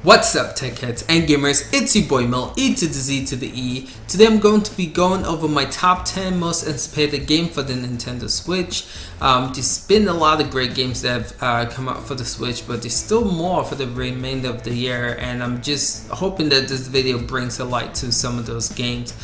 What's up, tech heads and gamers, it's your boy Mel, E to the Z to the E. Today I'm going to be going over my top 10 most anticipated game for the Nintendo Switch. There's been a lot of great games that have come out for the Switch, but there's still more for the remainder of the year, and I'm just hoping that this video brings a light to some of those games.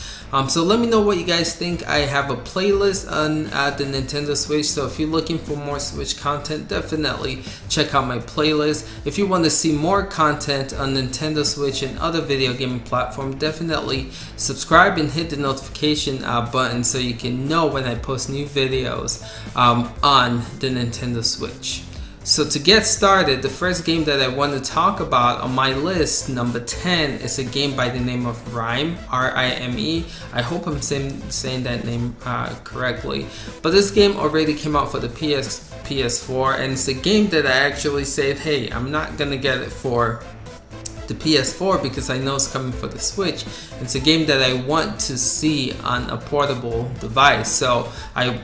So let me know what you guys think. I have a playlist on the Nintendo Switch, so if you're looking for more Switch content, definitely check out my playlist. If you want to see more content on Nintendo Switch and other video gaming platforms, definitely subscribe and hit the notification button so you can know when I post new videos on the Nintendo Switch. So to get started, the first game that I want to talk about on my list, number 10, is a game by the name of Rime, R-I-M-E. I hope I'm saying that name correctly. But this game already came out for the PS4, and it's a game that I actually said, hey, I'm not gonna get it for the PS4 because I know it's coming for the Switch. It's a game that I want to see on a portable device, so I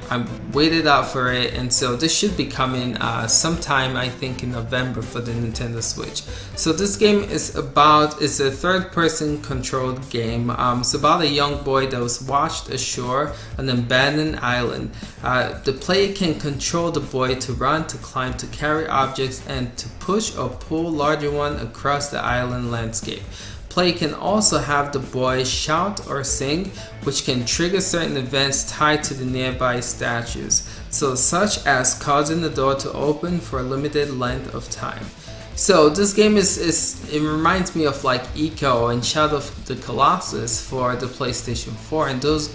waited out for it, and so this should be coming sometime, I think, in November for the Nintendo Switch. So this game is it's a third-person controlled game. It's about a young boy that was washed ashore on an abandoned island. The player can control the boy to run, to climb, to carry objects, and to push or pull larger ones across the island landscape. Player can also have the boy shout or sing, which can trigger certain events tied to the nearby statues, so such as causing the door to open for a limited length of time. So this game it reminds me of like Echo and Shadow of the Colossus for the PlayStation 4, and those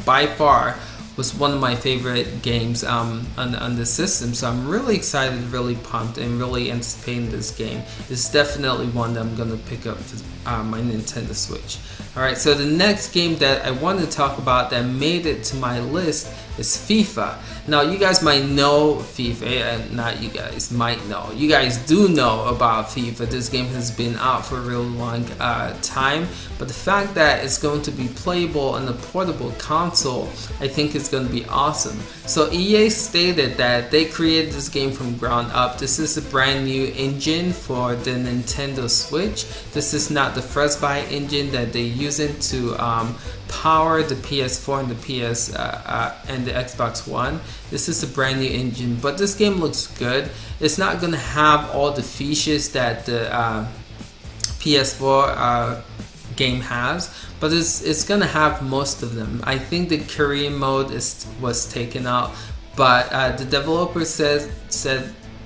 by far was one of my favorite games on the system. So I'm really excited, really pumped, and really anticipating this game. It's definitely one that I'm gonna pick up for my Nintendo Switch. Alright, so the next game that I want to talk about that made it to my list is FIFA. Now you guys might know FIFA, not you guys might know. You guys do know about FIFA. This game has been out for a real long time, but the fact that it's going to be playable on a portable console, I think is going to be awesome. So EA stated that they created this game from ground up. This is a brand new engine for the Nintendo Switch. This is not the Frostbite engine that they use it to power the PS4 and the PS and the Xbox One. This is a brand new engine, but this game looks good. It's not gonna have all the features that the PS4 game has, but it's gonna have most of them. I think the career mode was taken out, but the developer said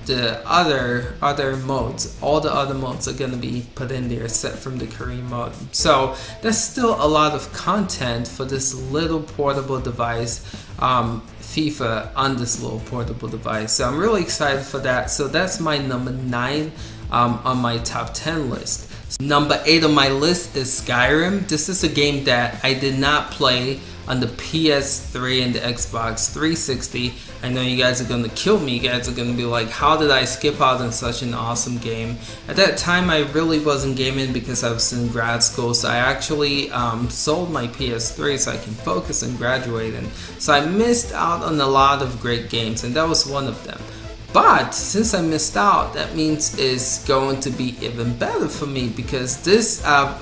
the other modes, all the other modes are gonna be put in there except from the career mode. So there's still a lot of content for this little portable device, FIFA on this little portable device. So I'm really excited for that. So that's my number 9 on my top 10 list. Number 8 on my list is Skyrim. This is a game that I did not play on the PS3 and the Xbox 360. I know you guys are gonna kill me. You guys are gonna be like, how did I skip out on such an awesome game? At that time I really wasn't gaming because I was in grad school, so I actually sold my PS3 so I can focus on graduating. So I missed out on a lot of great games, and that was one of them. But since I missed out, that means it's going to be even better for me, because this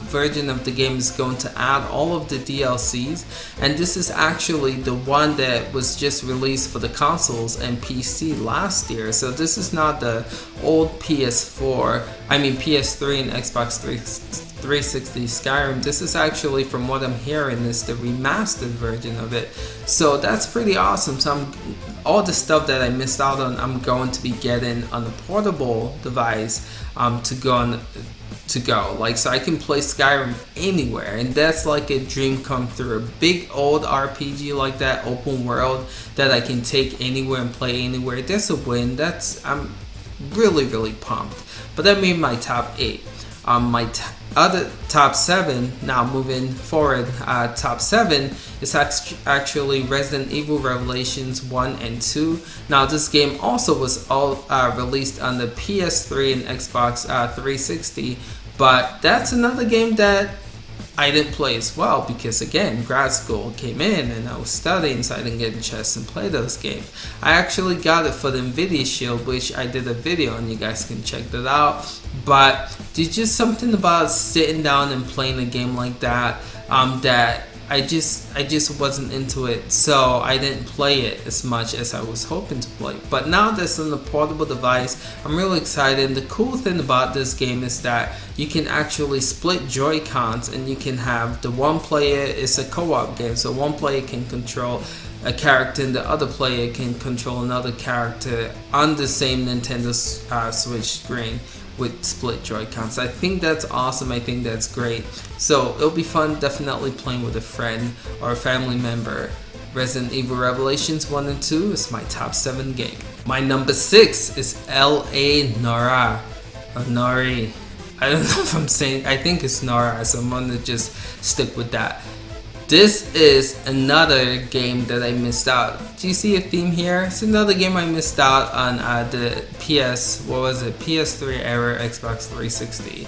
version of the game is going to add all of the DLCs, and this is actually the one that was just released for the consoles and PC last year. So this is not the old PS3 and Xbox 360 Skyrim. This is actually, from what I'm hearing, is the remastered version of it. So that's pretty awesome. So all the stuff that I missed out on, I'm going to be getting on a portable device to go. Like, so I can play Skyrim anywhere, and that's like a dream come through. A big old RPG like that, open world that I can take anywhere and play anywhere. That's a win. I'm really pumped. But that made my top 8. My other top 7, now moving forward, top 7 is actually Resident Evil Revelations 1 and 2. Now this game also was all released on the PS3 and Xbox 360, but that's another game that I didn't play as well because again, grad school came in and I was studying, so I didn't get a chance to play those games. I actually got it for the Nvidia Shield, which I did a video on, you guys can check that out. But there's just something about sitting down and playing a game like that that I just wasn't into it, so I didn't play it as much as I was hoping to play. But now that's on a portable device, I'm really excited. And the cool thing about this game is that you can actually split Joy-Cons, and you can have the one player, it's a co-op game, so one player can control a character and the other player can control another character on the same Nintendo Switch screen with split Joy-Cons. I think that's awesome. I think that's great. So it'll be fun definitely playing with a friend or a family member. Resident Evil Revelations 1 and 2 is my top 7 game. My number 6 is L.A. Noire. Nori. I don't know if I'm saying, I think it's Nora, so I'm gonna just stick with that. This is another game that I missed out. Do you see a theme here? It's another game I missed out on the PS3 era Xbox 360.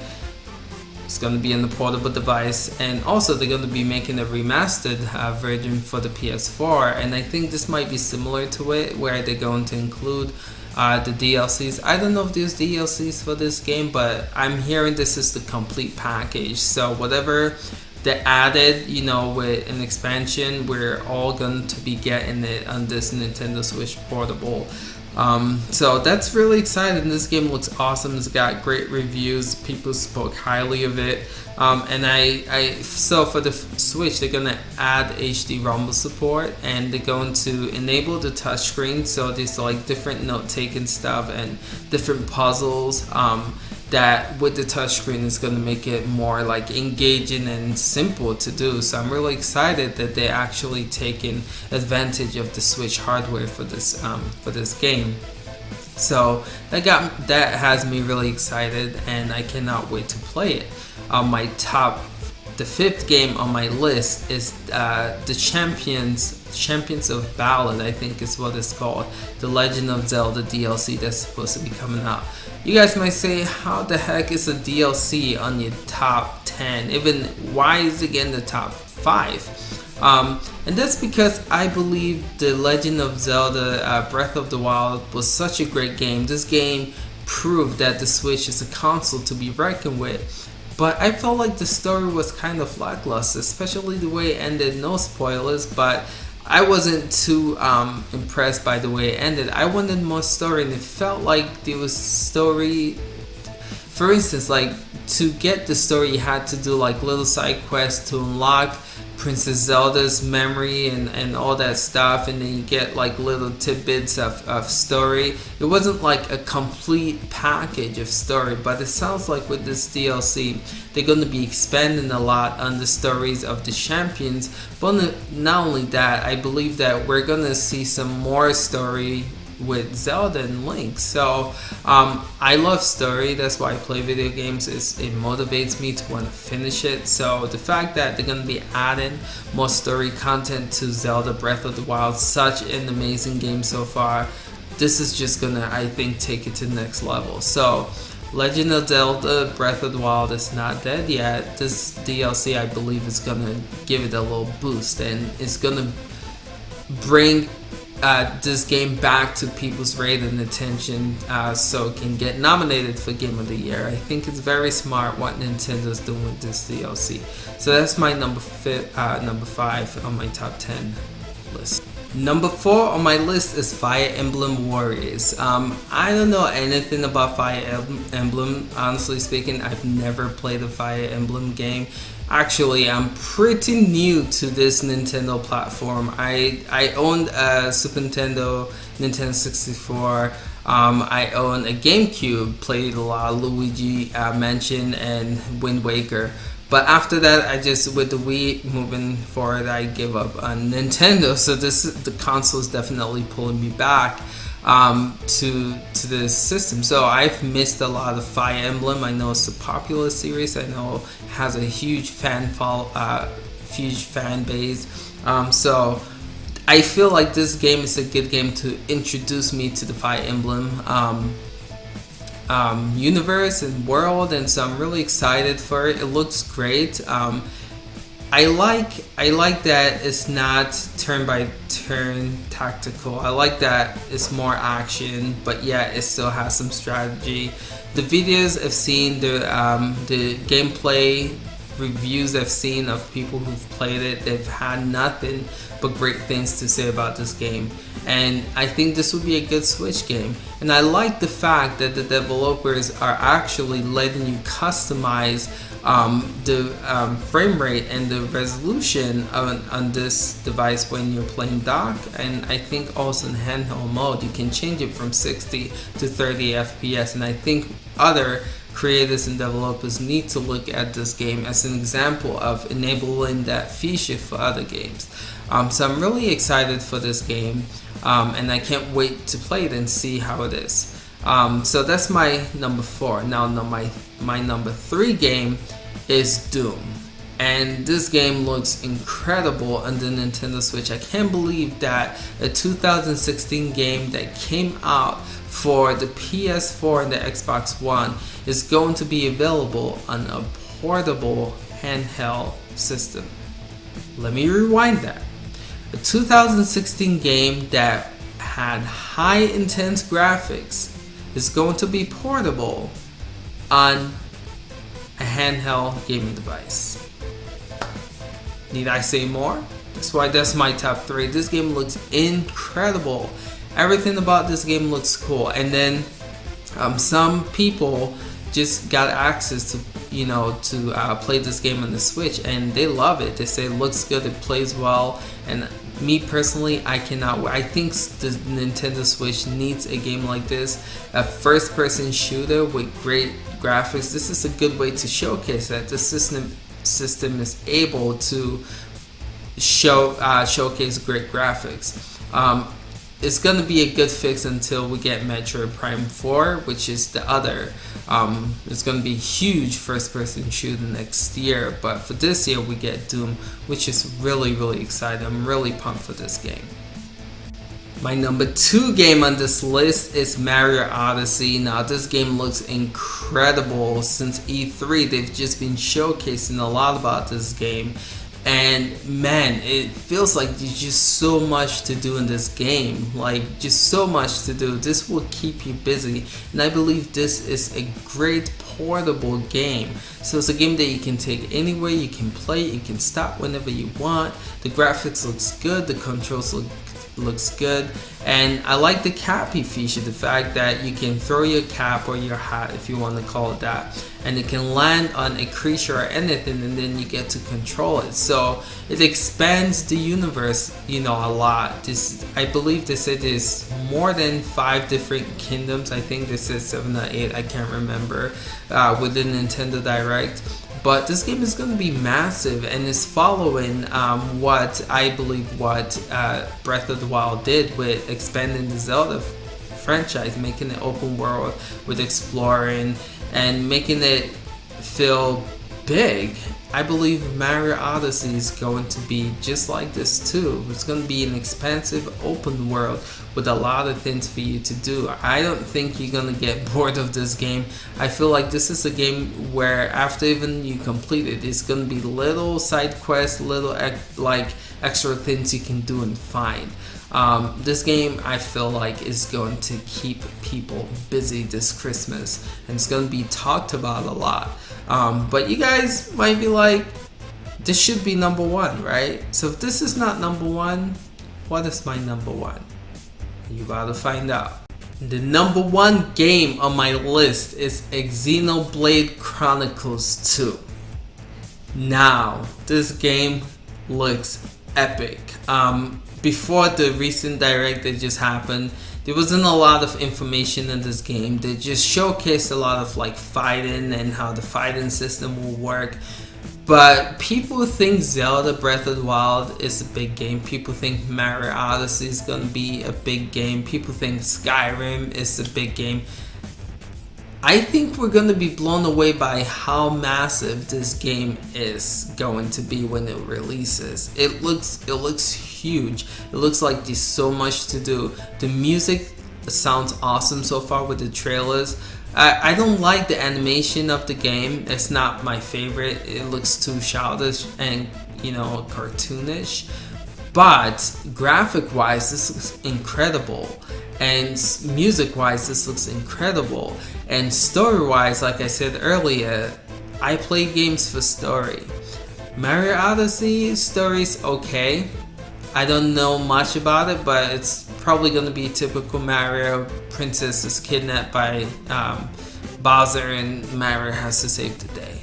It's going to be in the portable device, and also they're going to be making a remastered version for the PS4, and I think this might be similar to it, where they're going to include the DLCs. I don't know if there's DLCs for this game, but I'm hearing this is the complete package. So whatever they added, you know, with an expansion, we're all going to be getting it on this Nintendo Switch portable. So that's really exciting. This game looks awesome. It's got great reviews. People spoke highly of it. So for the Switch, they're gonna add HD rumble support, and they're going to enable the touchscreen. So there's like different note-taking stuff and different puzzles. That with the touchscreen is going to make it more like engaging and simple to do. So I'm really excited that they're actually taking advantage of the Switch hardware for this game. So that has me really excited, and I cannot wait to play it. The 5th game on my list is the Champions of Ballad, I think is what it's called. The Legend of Zelda DLC that's supposed to be coming out. You guys might say, how the heck is a DLC on your top 10? Even why is it in the top 5? And that's because I believe The Legend of Zelda Breath of the Wild was such a great game. This game proved that the Switch is a console to be reckoned with. But I felt like the story was kind of lackluster, especially the way it ended. No spoilers, but I wasn't too impressed by the way it ended. I wanted more story, and it felt like there was story. For instance, like to get the story, you had to do like little side quests to unlock Princess Zelda's memory and all that stuff, and then you get like little tidbits of story. It wasn't like a complete package of story, but it sounds like with this DLC they're going to be expanding a lot on the stories of the champions. But not only that, I believe that we're going to see some more story with Zelda and Link. So I love story, that's why I play video games. It motivates me to want to finish it. So the fact that they're going to be adding more story content to Zelda Breath of the Wild, such an amazing game so far, this is just gonna, I think, take it to the next level. So Legend of Zelda Breath of the Wild is not dead yet. This DLC, I believe, is gonna give it a little boost, and it's gonna bring this game back to people's radar and attention, so it can get nominated for Game of the Year. I think it's very smart what Nintendo's doing with this DLC. So that's my number 5 on my top 10 list. Number 4 on my list is Fire Emblem Warriors. I don't know anything about Fire Emblem, honestly speaking. I've never played a Fire Emblem game. Actually, I'm pretty new to this Nintendo platform. I owned a Super Nintendo, Nintendo 64. I own a GameCube, played a lot of Luigi Mansion and Wind Waker. But after that, with the Wii moving forward, I give up on Nintendo. So the console is definitely pulling me back to this system. So I've missed a lot of Fire Emblem. I know it's a popular series. I know it has a huge fan base. So I feel like this game is a good game to introduce me to the Fire Emblem universe and world, and so I'm really excited for it. It looks great. I like that it's not turn by turn tactical. I like that it's more action, but yeah, it still has some strategy. The videos I've seen, the gameplay reviews I've seen of people who've played it, they've had nothing but great things to say about this game, and I think this would be a good Switch game. And I like the fact that the developers are actually letting you customize the frame rate and the resolution on this device when you're playing dock, and I think also in handheld mode you can change it from 60 to 30 FPS, and I think other creators and developers need to look at this game as an example of enabling that feature for other games. So I'm really excited for this game, and I can't wait to play it and see how it is. So that's my number 4. Now my number 3 game is Doom, and this game looks incredible on the Nintendo Switch. I can't believe that a 2016 game that came out for the PS4 and the Xbox One is going to be available on a portable handheld system. Let me rewind that. A 2016 game that had high intense graphics is going to be portable on a handheld gaming device. Need I say more? That's my top 3. This game looks incredible. Everything about this game looks cool, and then some people just got access to play this game on the Switch, and they love it. They say it looks good, it plays well, and me personally, I cannot wait. I think the Nintendo Switch needs a game like this, a first-person shooter with great graphics. This is a good way to showcase that the system is able to showcase great graphics. It's gonna be a good fix until we get Metroid Prime 4, which is the other. It's gonna be a huge first-person shooter next year, but for this year we get Doom, which is really exciting. I'm really pumped for this game. My number 2 game on this list is Mario Odyssey. Now this game looks incredible. Since E3, they've just been showcasing a lot about this game. And man, it feels like there's just so much to do in this game, like just so much to do. This will keep you busy, and I believe this is a great portable game. So it's a game that you can take anywhere, you can play, you can stop whenever you want. The graphics looks good, the controls looks good, and I like the cappy feature, the fact that you can throw your cap or your hat, if you want to call it that, and it can land on a creature or anything, and then you get to control it. So it expands the universe, a lot. I believe they said there's more than 5 different kingdoms. I think they said 7 or 8, I can't remember, within Nintendo Direct. But this game is going to be massive, and is following what Breath of the Wild did with expanding the Zelda franchise, making it open world with exploring and making it feel big. I believe Mario Odyssey is going to be just like this too. It's going to be an expansive open world with a lot of things for you to do. I don't think you're going to get bored of this game. I feel like this is a game where after even you complete it, it's going to be little side quests, little extra things you can do and find. This game, I feel like, is going to keep people busy this Christmas, and it's going to be talked about a lot. But you guys might be like, this should be number 1, right? So if this is not number 1, what is my number 1? You about to find out. The number 1 game on my list is XENOBLADE Chronicles 2. Now, this game looks epic. Before the recent direct that just happened, there wasn't a lot of information in this game. They just showcased a lot of fighting and how the fighting system will work. But people think Zelda Breath of the Wild is a big game. People think Mario Odyssey is going to be a big game. People think Skyrim is a big game. I think we're going to be blown away by how massive this game is going to be when it releases. It looks huge. It looks like there's so much to do. The music sounds awesome so far with the trailers. I don't like the animation of the game. It's not my favorite. It looks too childish, and you know, cartoonish. But graphic wise, this looks incredible, and music wise, this looks incredible, and story wise, like I said earlier, I play games for story. Mario Odyssey story's okay. I don't know much about it, but it's probably gonna be typical Mario. Princess is kidnapped by Bowser, and Mario has to save the day.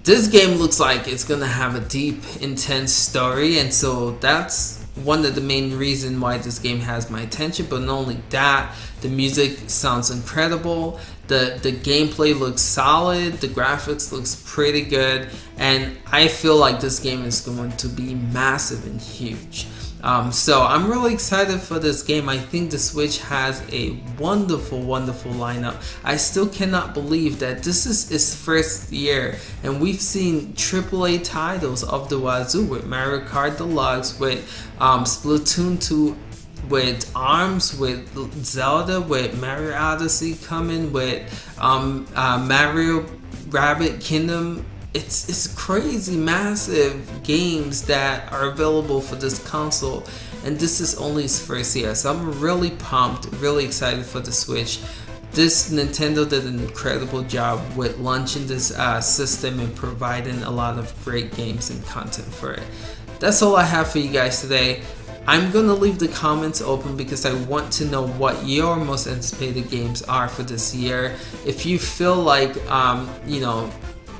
This game looks like it's gonna have a deep, intense story, and so that's one of the main reasons why this game has my attention. But not only that, the music sounds incredible, the gameplay looks solid, the graphics looks pretty good, and I feel like this game is going to be massive and huge. So I'm really excited for this game. I think the Switch has a wonderful lineup. I still cannot believe that this is its first year and we've seen AAA titles of the wazoo, with Mario Kart Deluxe, with Splatoon 2, with ARMS, with Zelda, with Mario Odyssey coming, with Mario Rabbit Kingdom. It's crazy massive games that are available for this console, and this is only its first year, so I'm really pumped, really excited for the Switch. This Nintendo did an incredible job with launching this system and providing a lot of great games and content for it. That's all I have for you guys today. I'm gonna leave the comments open because I want to know what your most anticipated games are for this year. If you feel like you know,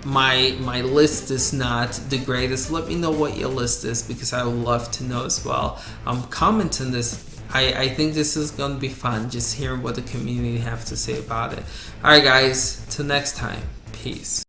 my list is not the greatest, let me know what your list is, because I would love to know as well. Comment on this. I think this is gonna be fun, just hearing what the community have to say about it. Alright guys, till next time, peace.